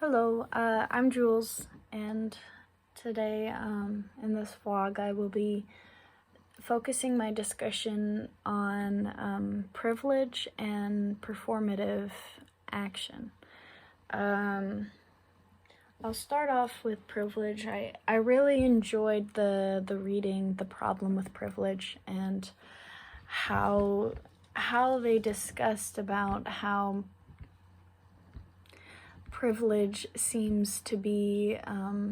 Hello, I'm Jules, and today in this vlog I will be focusing my discussion on privilege and performative action. I'll start off with privilege. I really enjoyed the reading The Problem with Privilege and how they discussed about how privilege seems to be I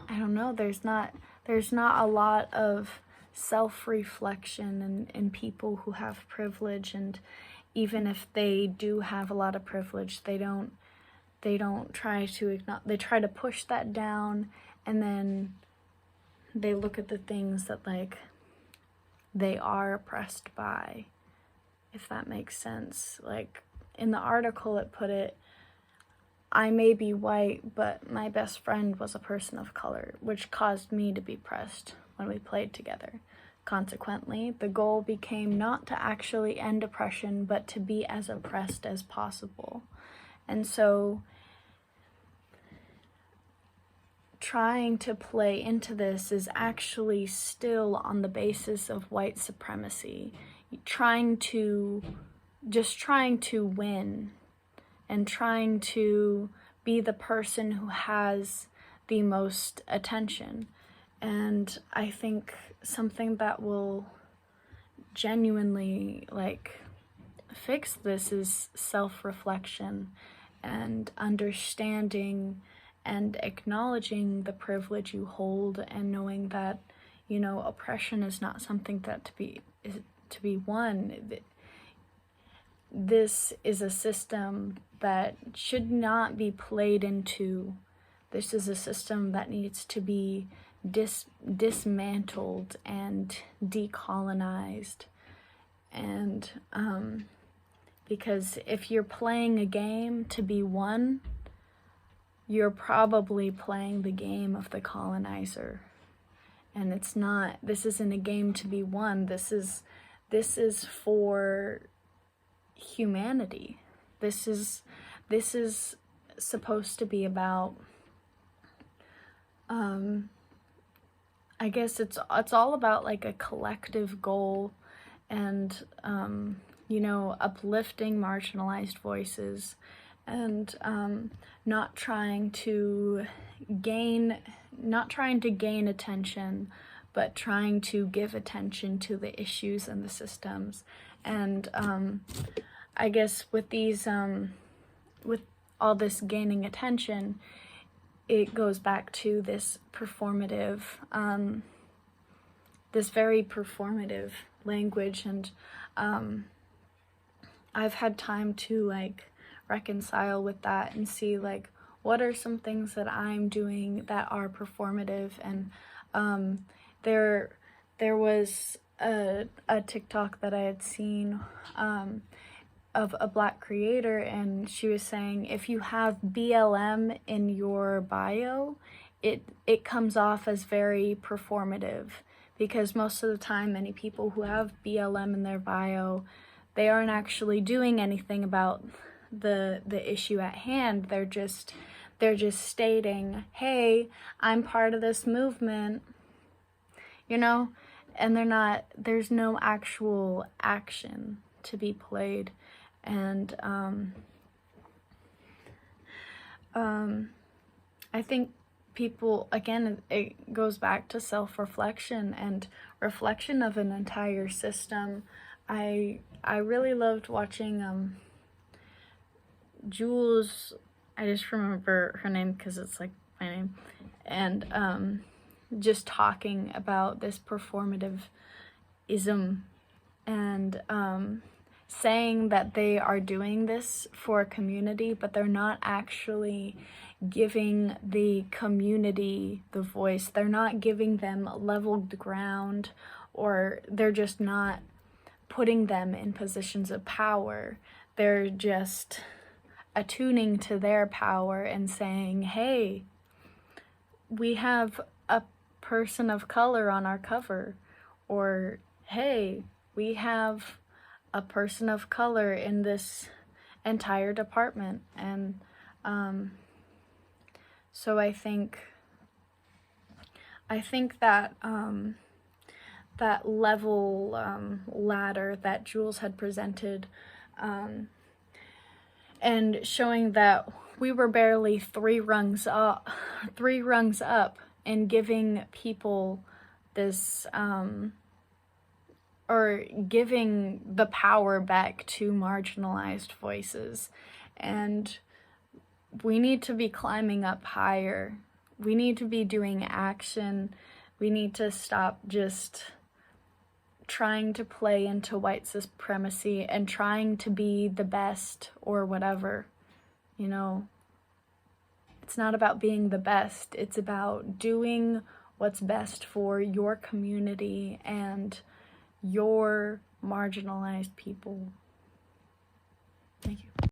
don't know, there's not a lot of self-reflection in people who have privilege, and even if they do have a lot of privilege, they don't try to they try to push that down, and then they look at the things that like they are oppressed by, if that makes sense. Like in the article it put it, I may be white, but my best friend was a person of color, which caused me to be pressed when we played together. Consequently, the goal became not to actually end oppression, but to be as oppressed as possible. And so, trying to play into this is actually still on the basis of white supremacy, trying to win and trying to be the person who has the most attention. And I think something that will genuinely fix this is self-reflection and understanding and acknowledging the privilege you hold, and knowing that, you know, oppression is not something that to be won. This is a system that should not be played into. This is a system that needs to be dismantled and decolonized. And because if you're playing a game to be won, you're probably playing the game of the colonizer. And it's not. This isn't a game to be won. This is for humanity. This is supposed to be about I guess it's all about like a collective goal, and you know, uplifting marginalized voices, and not trying to gain attention, but trying to give attention to the issues and the systems. And I guess with these with all this gaining attention, it goes back to this performative, this very performative language. And I've had time to like reconcile with that and see like what are some things that I'm doing that are performative. And there was a TikTok that I had seen of a Black creator, and she was saying if you have BLM in your bio, it comes off as very performative, because most of the time many people who have BLM in their bio, they aren't actually doing anything about the issue at hand. They're just stating, hey, I'm part of this movement, you know, and there's no actual action to be played. And I think people, again, it goes back to self-reflection and reflection of an entire system. I really loved watching Jules, I just remember her name because it's like my name, and just talking about this performative-ism, and saying that they are doing this for a community, but they're not actually giving the community the voice. They're not giving them leveled ground, or they're just not putting them in positions of power. They're just attuning to their power and saying, hey, we have a person of color on our cover, or hey, we have a person of color in this entire department. And So I think that that level ladder that Jules had presented, and showing that we were barely three rungs up, and giving people this, or giving the power back to marginalized voices. And we need to be climbing up higher. We need to be doing action. We need to stop just trying to play into white supremacy and trying to be the best or whatever. You know, it's not about being the best. It's about doing what's best for your community and your marginalized people. Thank you.